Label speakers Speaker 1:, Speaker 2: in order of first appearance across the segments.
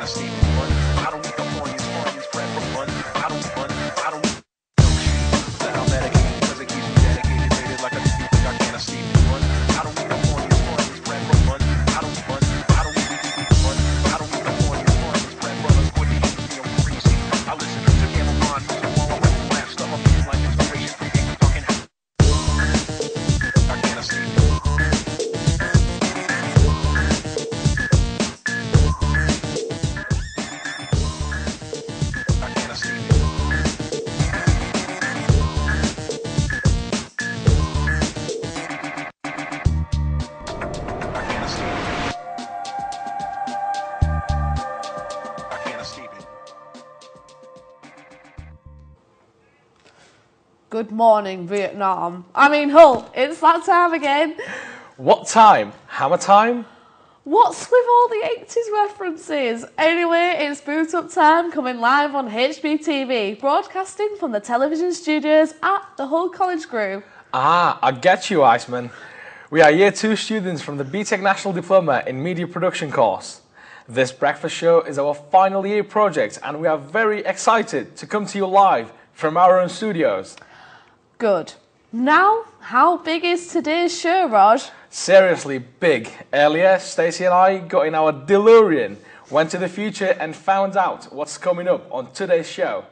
Speaker 1: I see one? I don't need California's funniest friend from one. I don't run. I don't need no shit. The hell dedicated, cause it keeps me dedicated. Rated like a think I can't see one. I don't need California's funniest friend from one. I don't run. I don't need one. I don't need California's funniest friend from one. What do you me? I'm crazy. I listen to Amazon music while I write rap stuff. I'm feeling like inspiration from people talking. I can't see.
Speaker 2: Good morning, Vietnam. I mean, Hull, it's that time again.
Speaker 3: What time? Hammer time?
Speaker 2: What's with all the 80s references? Anyway, it's Boot Up Time coming live on HBTV, broadcasting from the television studios at the Hull College Group.
Speaker 3: Ah, I get you, Iceman. We are Year 2 students from the BTEC National Diploma in Media Production course. This breakfast show is our final year project and we are very excited to come to you live from our own studios.
Speaker 2: Good. Now, how big is today's show, Raj?
Speaker 3: Seriously big. Earlier, Stacey and I got in our DeLorean, went to the future and found out what's coming up on today's show.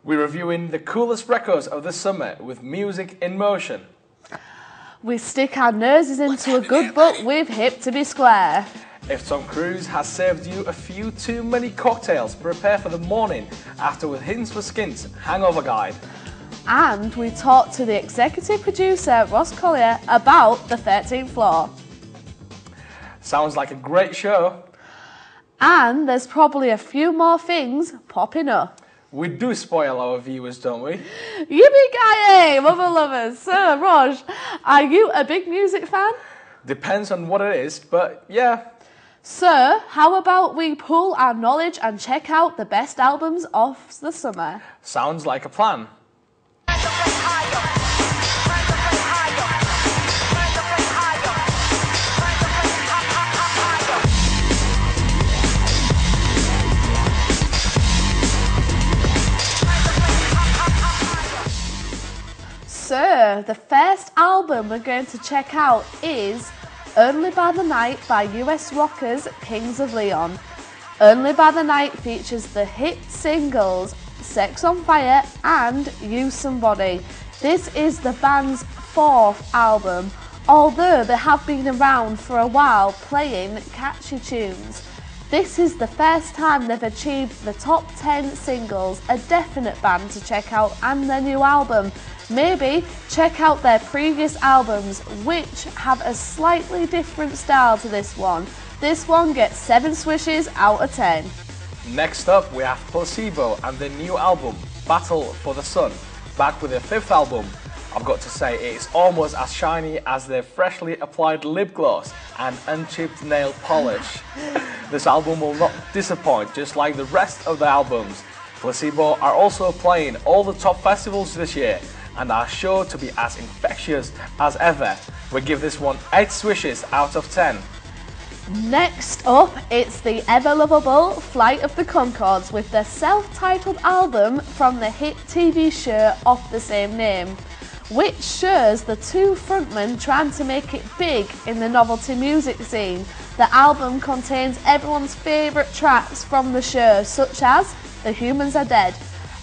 Speaker 3: We're reviewing the coolest records of the summer with music in motion.
Speaker 2: We stick our noses into a good book with Hip to be Square.
Speaker 3: If Tom Cruise has served you a few too many cocktails, prepare for the morning after with Hints for Skins Hangover Guide.
Speaker 2: And we talked to the executive producer, Ross Collier, about the 13th floor.
Speaker 3: Sounds like a great show.
Speaker 2: And there's probably a few more things popping up.
Speaker 3: We do spoil our viewers, don't we?
Speaker 2: Yippee-ki-yay, mother lovers. So, Raj, are you a big music fan?
Speaker 3: Depends on what it is, but yeah.
Speaker 2: So, how about we pool our knowledge and check out the best albums of the summer?
Speaker 3: Sounds like a plan.
Speaker 2: So, the first album we're going to check out is Only by the Night by US rockers Kings of Leon. Only by the Night features the hit singles Sex on Fire and You Somebody. This is the band's fourth album, although they have been around for a while playing catchy tunes. This is the first time they've achieved the top 10 singles, a definite band to check out, and their new album. Maybe check out their previous albums, which have a slightly different style to this one. This one gets 7 swishes out of 10.
Speaker 3: Next up, we have Placebo and their new album, Battle for the Sun. Back with their 5th album. I've got to say, it's almost as shiny as their freshly applied lip gloss and unchipped nail polish. This album will not disappoint, just like the rest of the albums. Placebo are also playing all the top festivals this year and are sure to be as infectious as ever. We give this one 8 swishes out of 10.
Speaker 2: Next up, it's the ever-lovable Flight of the Conchords with their self-titled album from the hit TV show of the same name, which shows the two frontmen trying to make it big in the novelty music scene. The album contains everyone's favourite tracks from the show, such as The Humans Are Dead,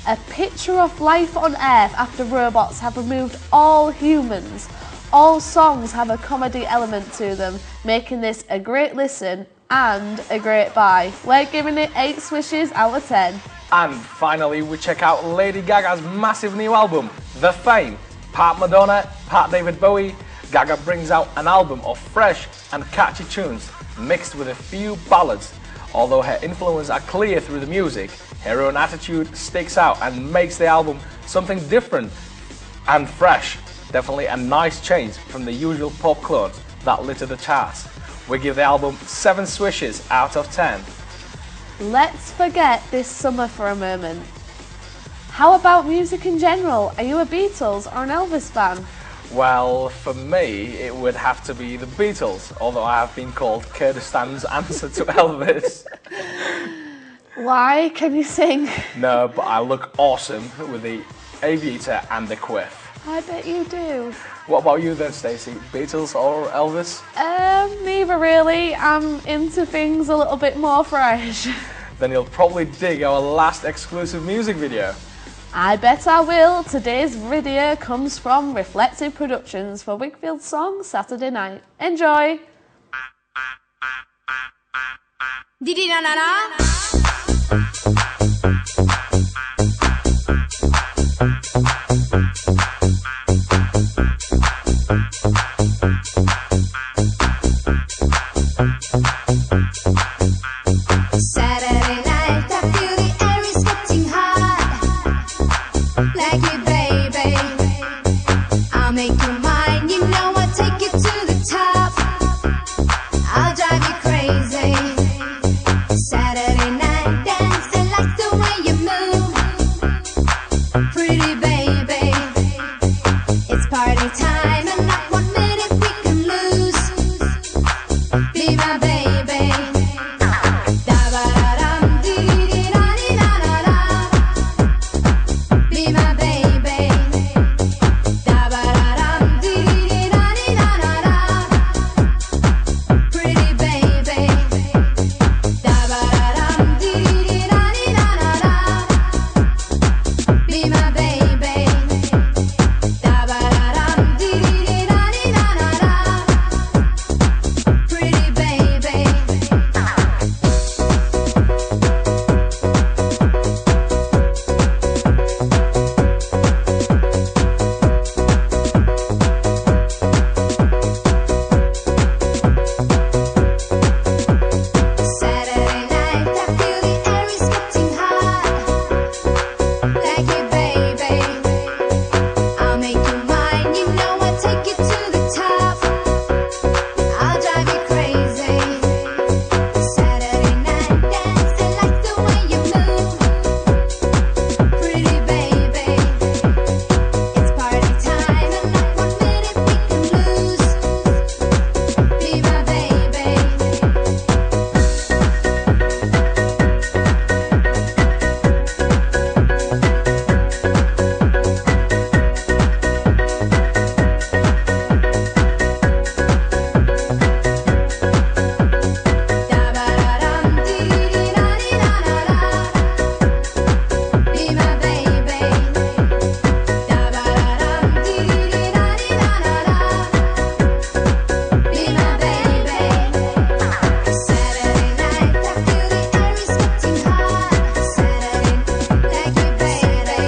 Speaker 2: a picture of life on Earth after robots have removed all humans. All songs have a comedy element to them, making this a great listen and a great buy. We're giving it 8 swishes out of 10.
Speaker 3: And finally, we check out Lady Gaga's massive new album, The Fame. Part Madonna, part David Bowie, Gaga brings out an album of fresh and catchy tunes, mixed with a few ballads. Although her influences are clear through the music, her own attitude sticks out and makes the album something different and fresh. Definitely a nice change from the usual pop clones that litter the charts. We give the album 7 swishes out of 10.
Speaker 2: Let's forget this summer for a moment. How about music in general? Are you a Beatles or an Elvis fan?
Speaker 3: Well, for me, it would have to be the Beatles, although I have been called Kurdistan's answer to Elvis.
Speaker 2: Why? Can you sing?
Speaker 3: No, but I look awesome with the aviator and the quiff.
Speaker 2: I bet you do.
Speaker 3: What about you then, Stacey? Beatles or Elvis?
Speaker 2: Neither really. I'm into things a little bit more fresh.
Speaker 3: Then you'll probably dig our last exclusive music video.
Speaker 2: I bet I will. Today's video comes from Reflective Productions for Wigfield's song Saturday Night. Enjoy!
Speaker 4: Didi na na na. Saturday night, I feel the air is getting hot. Like you, baby, I'll make you mine. You know I'll take you to the top. I'll drive you crazy. Saturday night dance, I like the way you move. Pretty baby, it's party time and not 1 minute we can lose. Be my baby. Da-ba-da-dum, dee-dee-da-dee-da-da-da. Be my baby. Da-ba-da-dum, dee-dee-da-dee-da-da-da. Pretty baby. Da-ba-da-dum, dee-dee-da-dee-da-da-da. Be my baby. Da-ba-da-dum, dee-dee-da-dee-da-da-da. Pretty baby. Saturday night, I feel the air is getting hot. Like you, baby, I'll make you mine. You know I'll take you to the top. I'll drive you crazy. Saturday night dance, I like the way you move. Pretty baby, it's party time and not 1 minute we can lose. Be my baby. Da-ba-da-dum, dee-dee-da-dee-da-da-da. Be my baby. Da-ba-da-dum, dee-dee-da-dee-da-da-da. Be my baby. Saturday night, I feel the air is getting hot. Saturday, like you, baby,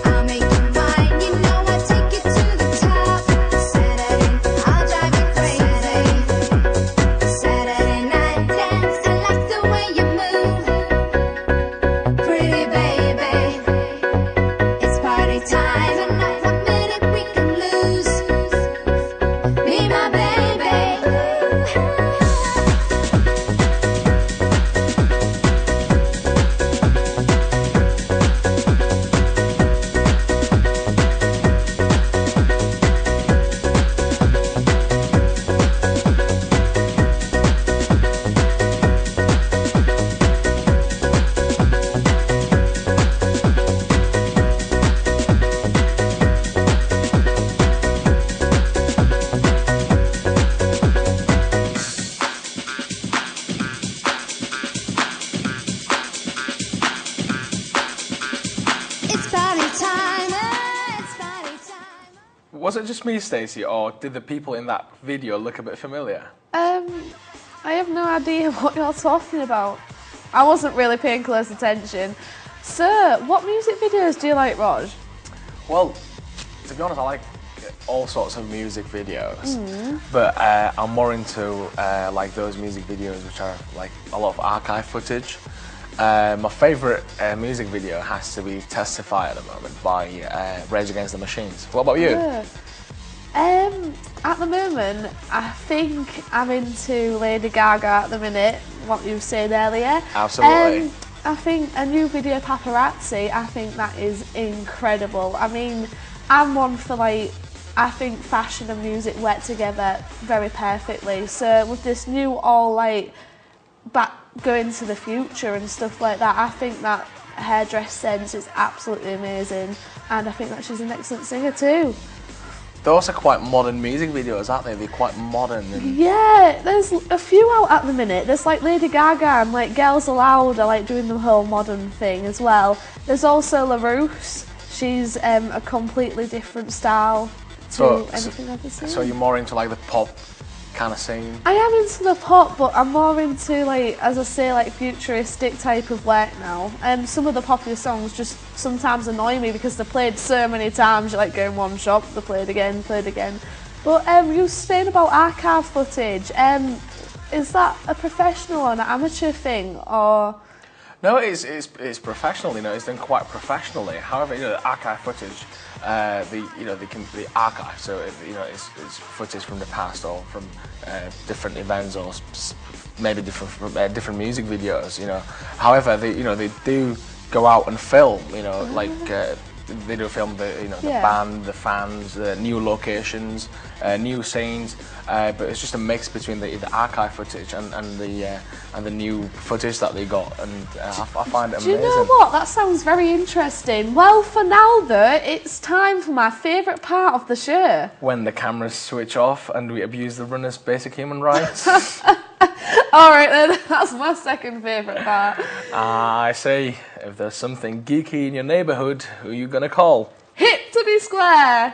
Speaker 4: I'll make you mine. You know I'll take you to the top. Saturday, I'll drive you crazy. Saturday night dance, I like the way you move. Pretty baby, it's party time and not 1 minute we can lose. Be my baby. It's party time, it's party time.
Speaker 3: Was it just me, Stacey, or did the people in that video look a bit familiar?
Speaker 2: I have no idea what you're talking about. I wasn't really paying close attention. Sir, what music videos do you like, Raj?
Speaker 3: Well, to be honest, I like all sorts of music videos, but I'm more into like those music videos which are like a lot of archive footage. My favourite music video has to be Testify at the moment by Rage Against the Machines. What about you?
Speaker 2: Yeah. At the moment, I think I'm into Lady Gaga at the minute, what you said earlier.
Speaker 3: Absolutely.
Speaker 2: I think a new video, Paparazzi, I think that is incredible. I mean, I'm one for like I think fashion and music work together very perfectly. So with this new all like back going to the future and stuff like that, I think that hairdress sense is absolutely amazing, and I think that she's an excellent singer too.
Speaker 3: They're also quite modern music videos, aren't they? They're quite modern. And
Speaker 2: Yeah, there's a few out at the minute. There's like Lady Gaga and like Girls Aloud are like doing the whole modern thing as well. There's also LaRousse. She's a completely different style to anything I've ever seen.
Speaker 3: so you're more into like the pop kind of scene?
Speaker 2: I am into the pop, but I'm more into like, as I say, like futuristic type of work now. And some of the popular songs just sometimes annoy me because they're played so many times. You like go in one shop, they're played again, played again. But you were saying about archive footage. Is that a professional or an amateur thing, or?
Speaker 3: No, it's professional. You know, it's done quite professionally. However, you know, the archive footage, they can be archived. So it's footage from the past or from different events or maybe different music videos. You know, however, they do go out and film. You know, like. They do film the band, the fans, the new locations, new scenes, but it's just a mix between the archive footage and the new footage that they got, and I find it amazing.
Speaker 2: Do you know what? That sounds very interesting. Well, for now though, it's time for my favourite part of the show.
Speaker 3: When the cameras switch off and we abuse the runner's basic human rights.
Speaker 2: Alright then, that's my second favourite part.
Speaker 3: I say, if there's something geeky in your neighbourhood, who are you gonna call?
Speaker 2: Hit to be square!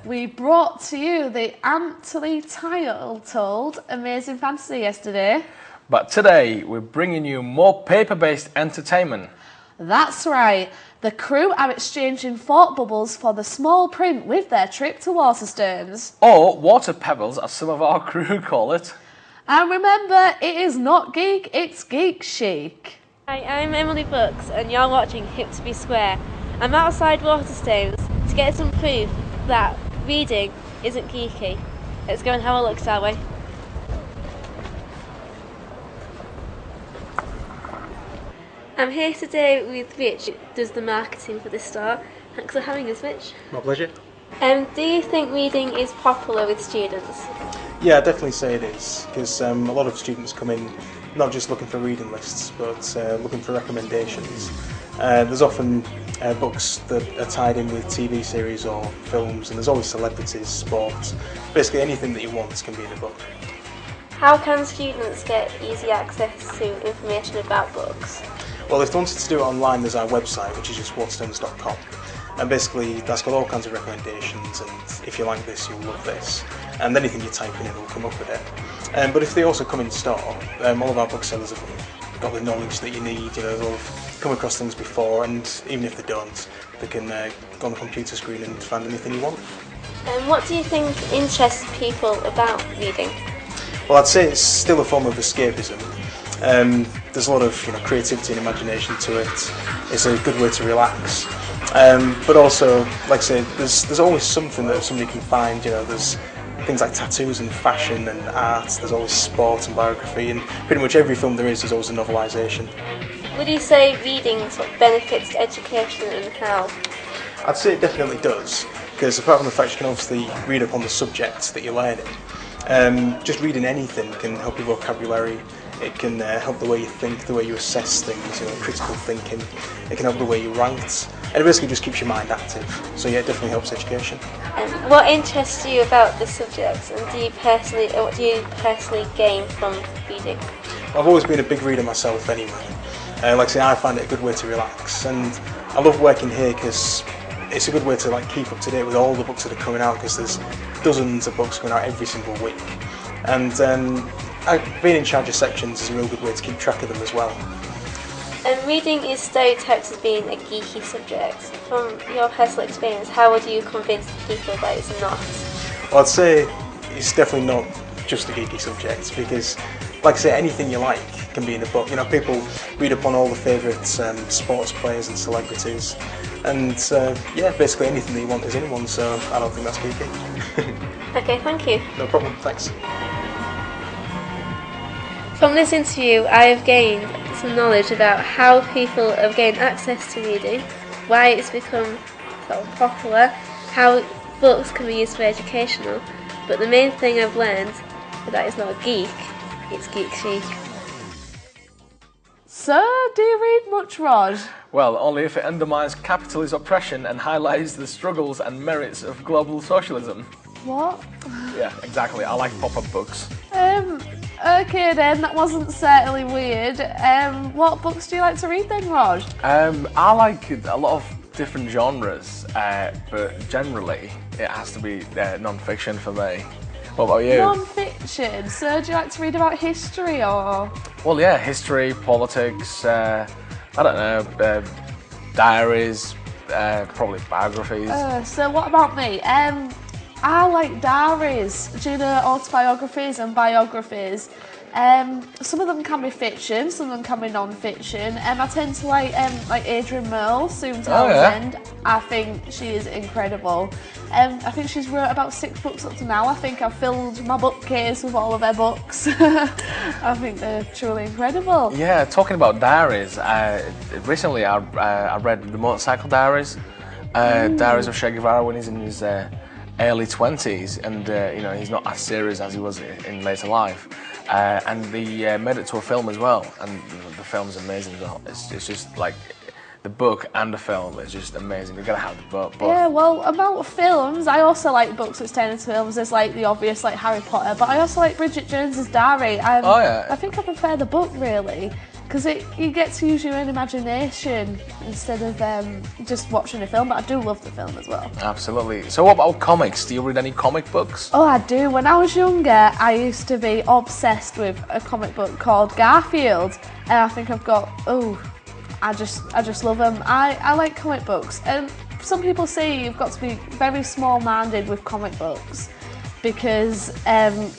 Speaker 2: We brought to you the amply titled Amazing Fantasy yesterday.
Speaker 3: But today, we're bringing you more paper-based entertainment.
Speaker 2: That's right. The crew are exchanging thought bubbles for the small print with their trip to Waterstones.
Speaker 3: Or water pebbles, as some of our crew call it.
Speaker 2: And remember, it is not geek, it's geek chic.
Speaker 5: Hi, I'm Emily Brooks and you're watching Hip to be Square. I'm outside Waterstones to get some proof that reading isn't geeky. Let's go and have a look, shall we? I'm here today with Rich, who does the marketing for this store. Thanks for having us, Rich.
Speaker 6: My pleasure.
Speaker 5: Do you think reading is popular with students?
Speaker 6: Yeah, I'd definitely say it is, because a lot of students come in not just looking for reading lists, but looking for recommendations. There's often books that are tied in with TV series or films, and there's always celebrities, sports. Basically anything that you want can be in a book.
Speaker 5: How can students get easy access to information about books?
Speaker 6: Well, if they wanted to do it online, there's our website, which is just waterstones.com. And basically that's got all kinds of recommendations, and if you like this, you'll love this. And anything you type in, will come up with it. But if they also come in store, all of our booksellers have got the knowledge that you need. You know, they'll have come across things before, and even if they don't, they can go on the computer screen and find anything you want.
Speaker 5: What do you think interests people about reading?
Speaker 6: Well, I'd say it's still a form of escapism. There's a lot of creativity and imagination to it. It's a good way to relax. But also, like I say, there's always something that somebody can find. There's things like tattoos and fashion and art. There's always sport and biography, and pretty much every film there is, there's always a novelisation.
Speaker 5: Would you say reading sort of benefits education and how?
Speaker 6: I'd say it definitely does, because apart from the fact you can obviously read up on the subject that you're learning, just reading anything can help your vocabulary. It can help the way you think, the way you assess things, critical thinking. It can help the way you write, and it basically just keeps your mind active. So yeah, it definitely helps education.
Speaker 5: What interests you about the subject, and what do you personally gain from reading?
Speaker 6: I've always been a big reader myself anyway. Like I say, I find it a good way to relax, and I love working here because it's a good way to keep up to date with all the books that are coming out, because there's dozens of books coming out every single week. And being in charge of sections is a real good way to keep track of them as well.
Speaker 5: Reading is stereotyped as being a geeky subject. From your personal experience, how would you convince people that it's not?
Speaker 6: Well, I'd say it's definitely not just a geeky subject, because, like I say, anything you like can be in a book. You know, people read up on all the favourite sports players and celebrities, and yeah, basically anything that you want is in one. So I don't think that's geeky.
Speaker 5: Okay, thank you.
Speaker 6: No problem. Thanks.
Speaker 5: From this interview, I have gained some knowledge about how people have gained access to reading, why it's become sort of popular, how books can be used for educational, but the main thing I've learned is that it's not geek, it's geek chic.
Speaker 2: So, do you read much, Raj?
Speaker 3: Well, only if it undermines capitalist oppression and highlights the struggles and merits of global socialism.
Speaker 2: What?
Speaker 3: Yeah, exactly. I like pop-up books.
Speaker 2: Okay then, that wasn't certainly weird. What books do you like to read then, Raj?
Speaker 3: I like a lot of different genres, but generally it has to be non-fiction for me. What about you?
Speaker 2: Non-fiction. So, do you like to read about history or?
Speaker 3: Well, yeah, history, politics, I don't know, diaries, probably biographies.
Speaker 2: So, what about me? I like diaries. Do you know autobiographies and biographies? Some of them can be fiction, some of them can be non-fiction. I tend to like Adrian Mole, Sue Townsend. I think she is incredible. I think she's wrote about 6 books up to now. I think I've filled my bookcase with all of her books. I think they're truly incredible.
Speaker 3: Yeah, talking about diaries, recently I read the Motorcycle Diaries, Diaries of Che Guevara when he's in his early 20s, and you know, he's not as serious as he was in later life. And they made it to a film as well, and the film's amazing as well. It's just like the book and the film is just amazing. You're gonna have the book.
Speaker 2: Yeah, well, about films, I also like books that turn into films. There's like the obvious, like Harry Potter, but I also like Bridget Jones's Diary. I think I prefer the book really, because you get to use your own imagination instead of just watching a film. But I do love the film as well.
Speaker 3: Absolutely. So what about comics? Do you read any comic books?
Speaker 2: Oh, I do. When I was younger, I used to be obsessed with a comic book called Garfield, and I think I've got I just love them. I like comic books, and some people say you've got to be very small-minded with comic books because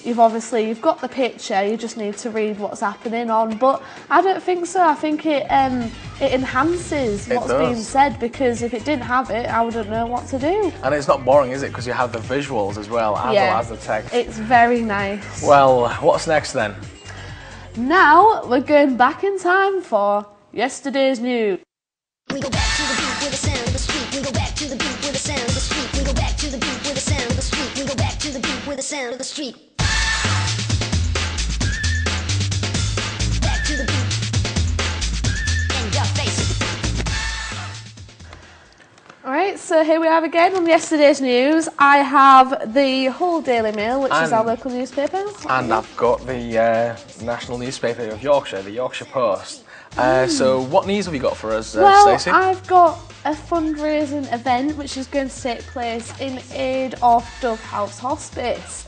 Speaker 2: you've got the picture, you just need to read what's happening on. But I don't think so. I think it enhances what's being said, because if it didn't have it, I wouldn't know what to do.
Speaker 3: And it's not boring, is it? Because you have the visuals as well as the text.
Speaker 2: It's very nice.
Speaker 3: Well, what's next then?
Speaker 2: Now we're going back in time for yesterday's news.
Speaker 4: We go back to the beat with the sound of the street. We go back to the beat with the sound of the street. We go back to the beat with the sound of the street. We go back to the beat with the sound of the street. Back to the beat. And your face.
Speaker 2: Alright, so here we are again on yesterday's news. I have the Hull Daily Mail, which is our local newspaper.
Speaker 3: And I've got the national newspaper of Yorkshire, the Yorkshire Post. So what news have you got for us, Stacey?
Speaker 2: I've got a fundraising event which is going to take place in aid of Dove House Hospice.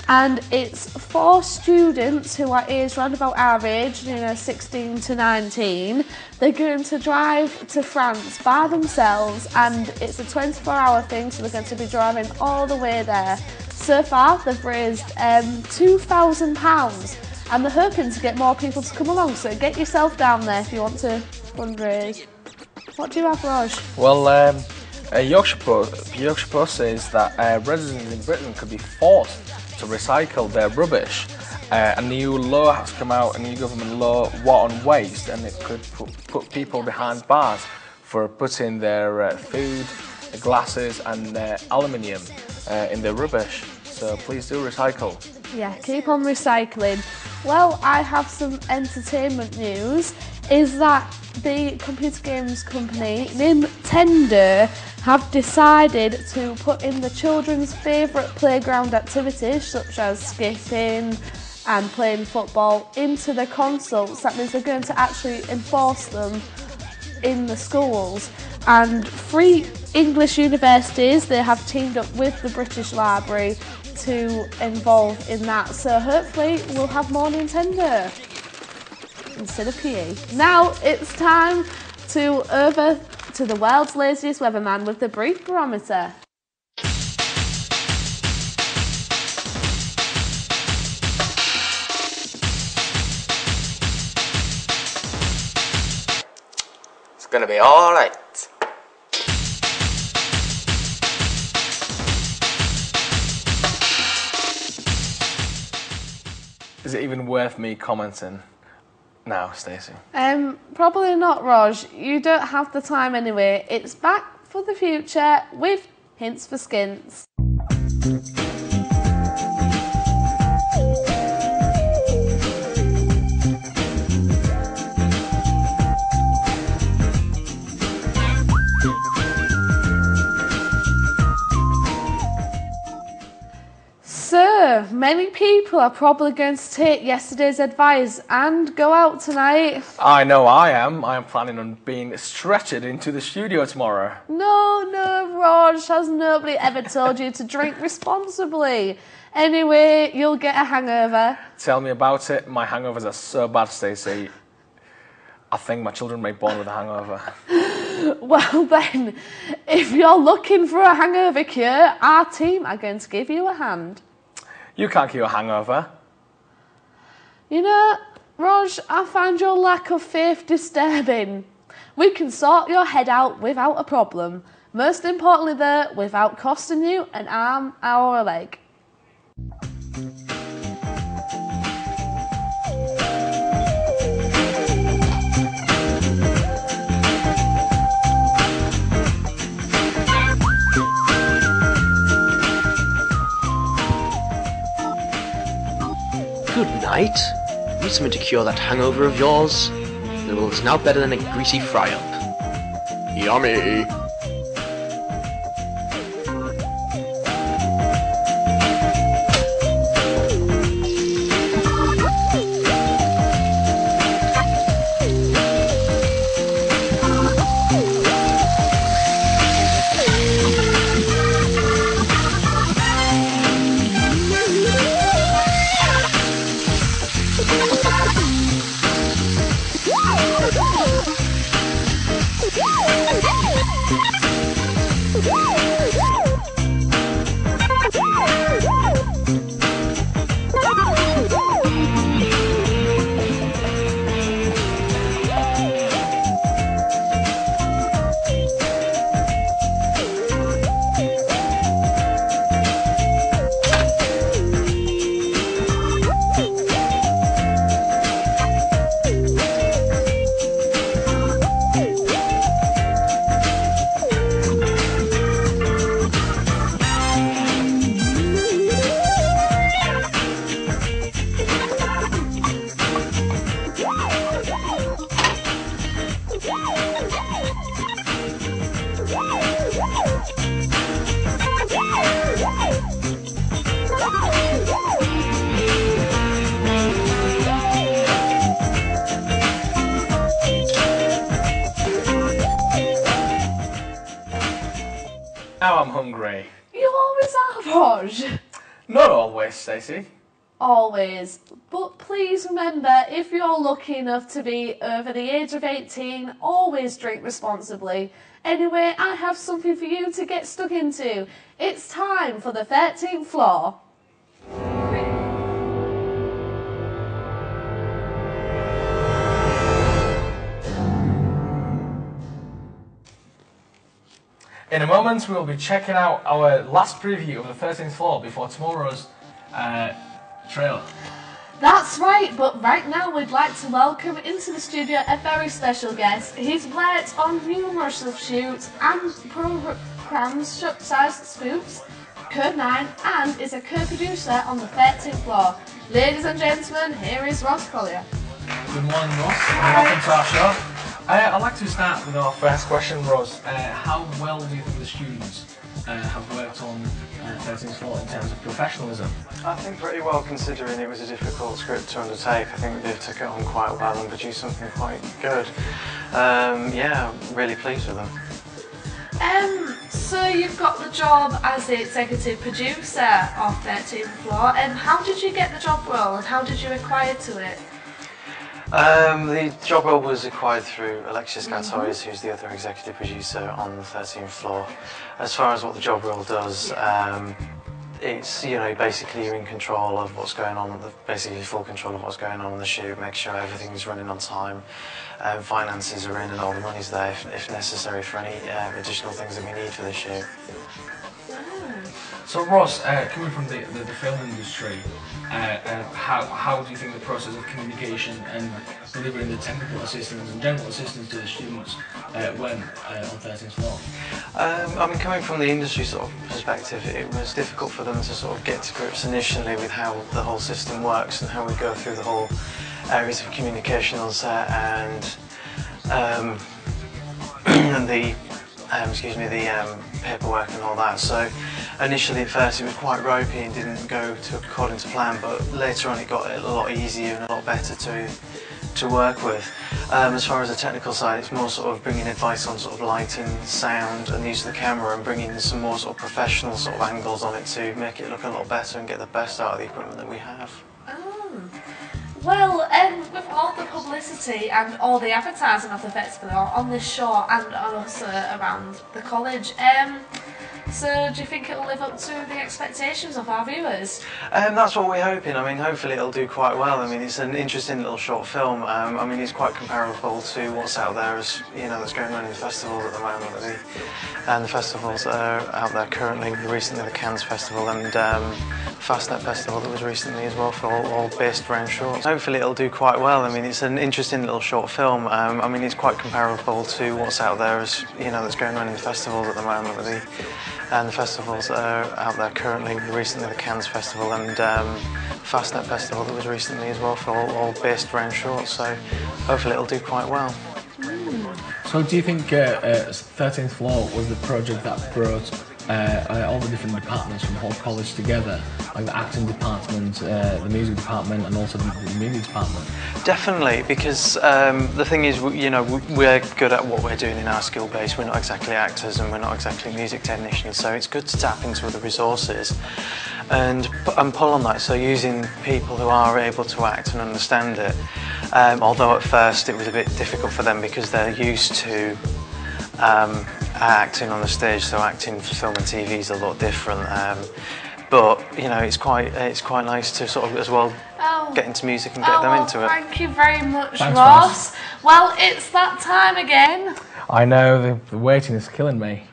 Speaker 2: And it's for students who are aged around about our age, 16 to 19. They're going to drive to France by themselves, and it's a 24-hour thing, so they're going to be driving all the way there. So far, they've raised £2,000. And they're hoping to get more people to come along, so get yourself down there if you want to fundraise. What do you have, Raj?
Speaker 3: Well, Yorkshire Post says that residents in Britain could be forced to recycle their rubbish. A new law has come out, a new government law, War on Waste, and it could put people behind bars for putting their food, glasses and aluminium in their rubbish. So please do recycle.
Speaker 2: Yeah, keep on recycling. Well, I have some entertainment news. Is that the computer games company Nintendo have decided to put in the children's favourite playground activities, such as skipping and playing football, into the consoles. That means they're going to actually enforce them in the schools. And 3 English universities, they have teamed up with the British Library to involve in that. So hopefully we'll have more Nintendo instead of PE. Now it's time to over to the world's laziest weatherman with the brief barometer.
Speaker 7: gonna be alright.
Speaker 3: Is it even worth me commenting now, Stacey?
Speaker 2: Probably not, Raj. You don't have the time anyway. It's Back for the Future with Hints for Skints. So, many people are probably going to take yesterday's advice and go out tonight.
Speaker 3: I know I am. I am planning on being stretchered into the studio tomorrow.
Speaker 2: No, Raj, has nobody ever told you to drink responsibly? Anyway, you'll get a hangover.
Speaker 3: Tell me about it. My hangovers are so bad, Stacey. I think my children may be born with a hangover.
Speaker 2: Well then, if you're looking for a hangover cure, our team are going to give you a hand.
Speaker 3: You can't cure a hangover.
Speaker 2: You know, Raj, I find your lack of faith disturbing. We can sort your head out without a problem. Most importantly though, without costing you an arm or a leg.
Speaker 8: Good night. Need something to cure that hangover of yours? The noodle is now better than a greasy fry-up. Yummy!
Speaker 3: Now I'm hungry.
Speaker 2: You always are, Raj.
Speaker 3: Not always, Stacey.
Speaker 2: Always. But please remember, if you're lucky enough to be over the age of 18, always drink responsibly. Anyway, I have something for you to get stuck into. It's time for the 13th floor.
Speaker 3: In a moment, we will be checking out our last preview of the 13th floor before tomorrow's trailer.
Speaker 2: That's right, but right now we'd like to welcome into the studio a very special guest. He's worked on numerous of shoots and programs such as Spooks, Code 9, and is a co-producer on the 13th floor. Ladies and gentlemen, here is Ross Collier.
Speaker 3: Good morning, Ross. Welcome to our show. I'd like to start with our first question, Ross. How well do you think the students have worked on 13th floor in terms of professionalism?
Speaker 9: I think pretty well, considering it was a difficult script to undertake. I think they took it on quite well and produced something quite good. Yeah, I'm really pleased with them.
Speaker 2: So you've got the job as the executive producer of 13th floor, and how did you get the job role and how did you acquire to it?
Speaker 9: The job role was acquired through Alexis Gattois, who's the other executive producer on the 13th floor. As far as what the job role does, it's, you know, basically you're in control of what's going on, basically full control of what's going on the shoot, make sure everything's running on time, finances are in and all the money's there if necessary for any additional things that we need for the shoot.
Speaker 3: So Ross, coming from the film industry, how do you think the process of communication and delivering the technical assistance and general assistance to the students went on 13th floor?
Speaker 9: I mean, coming from the industry sort of perspective, it was difficult for them to sort of get to grips initially with how the whole system works and how we go through the whole areas of communication on set and the paperwork and all that. So initially at first it was quite ropey and didn't go according to plan, but later on it got a lot easier and a lot better to work with. As far as the technical side, it's more sort of bringing advice on sort of lighting, sound and use of the camera and bringing some more sort of professional sort of angles on it to make it look a lot better and get the best out of the equipment that we have.
Speaker 2: Well, with all the publicity and all the advertising of the festival on this show and also around the college, so do you think it'll live up to the expectations of our viewers?
Speaker 9: That's what we're hoping. I mean, hopefully it'll do quite well. I mean, it's an interesting little short film. I mean, it's quite comparable to what's out there, as you know, that's going on in the festivals at the moment. And the festivals that are out there currently, recently the Cannes Festival and Fastnet Festival that was recently as well, for all based around shorts. Hopefully it'll do quite well. I mean, it's an interesting little short film. I mean, it's quite comparable to what's out there, as you know, that's going on in the festivals at the moment. And the festivals that are out there currently, recently the Cannes Festival and Fastnet Festival that was recently as well, for all based around shorts. So hopefully it'll do quite well.
Speaker 3: So do you think 13th Floor was the project that brought all the different departments from whole college together, like the acting department, the music department and also the media department?
Speaker 9: Definitely, because the thing is, you know, we're good at what we're doing in our skill base. We're not exactly actors and we're not exactly music technicians, so it's good to tap into other resources and pull on that. So using people who are able to act and understand it, although at first it was a bit difficult for them because they're used to acting on the stage, so acting for film and TV is a lot different. But you know, it's quite nice to sort of as well get into music and get them into it.
Speaker 2: Thank you very much,
Speaker 3: Thanks,
Speaker 2: Ross. Well, it's that time again.
Speaker 3: I know, the waiting is killing me.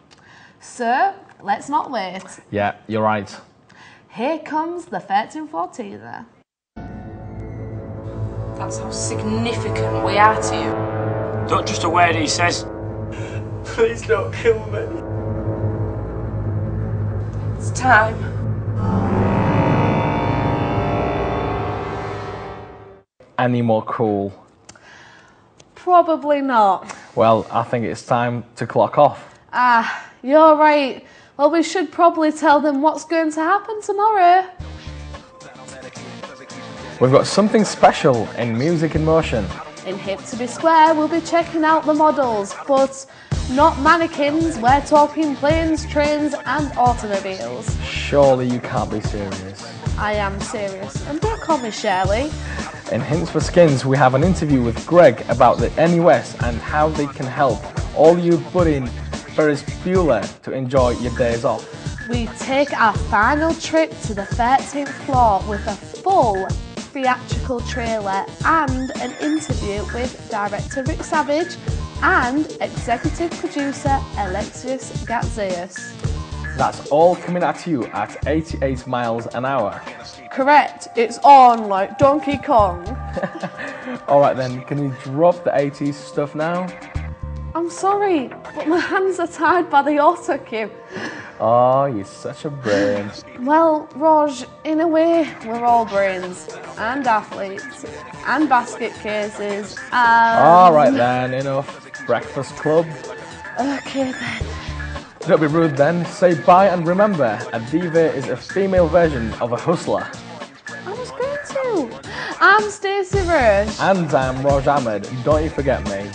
Speaker 2: So, let's not wait.
Speaker 3: Yeah, you're right.
Speaker 2: Here comes the 13th floor teaser.
Speaker 7: That's how significant we are to you.
Speaker 10: Not just a word he says.
Speaker 6: Please don't kill me.
Speaker 7: It's time.
Speaker 3: Any more cool?
Speaker 2: Probably not.
Speaker 3: Well, I think it's time to clock off.
Speaker 2: Ah, you're right. Well, we should probably tell them what's going to happen tomorrow.
Speaker 3: We've got something special in Music in Motion.
Speaker 2: In Hiptoby Square, we'll be checking out the models, but not mannequins. We're talking planes, trains and automobiles.
Speaker 3: Surely you can't be serious.
Speaker 2: I am serious. And don't call me Shirley.
Speaker 3: In Hints for Skins, we have an interview with Greg about the NUS and how they can help all you budding Ferris Bueller to enjoy your days off.
Speaker 2: We take our final trip to the 13th floor with a full theatrical trailer and an interview with director Rick Savage and executive producer Alexius Gatzeus.
Speaker 3: That's all coming at you at 88 miles an hour.
Speaker 2: Correct, it's on like Donkey Kong.
Speaker 3: Alright then, can you drop the 80s stuff now?
Speaker 2: I'm sorry, but my hands are tied by the auto cue.
Speaker 3: Oh, you're such a brain.
Speaker 2: Well, Raj, in a way, we're all brains and athletes and basket cases and...
Speaker 3: Alright then, enough. Breakfast Club.
Speaker 2: Okay then.
Speaker 3: Don't be rude then, say bye and remember, a diva is a female version of a hustler.
Speaker 2: I was going to. I'm Stacey Rose.
Speaker 3: And I'm Raj Ahmed, don't you forget me.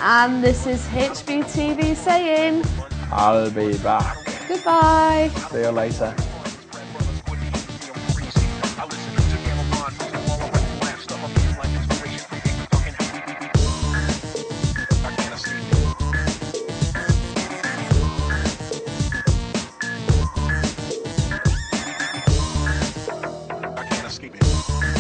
Speaker 2: And this is HBTV saying...
Speaker 3: I'll be back.
Speaker 2: Goodbye.
Speaker 3: See you later.
Speaker 10: escape it.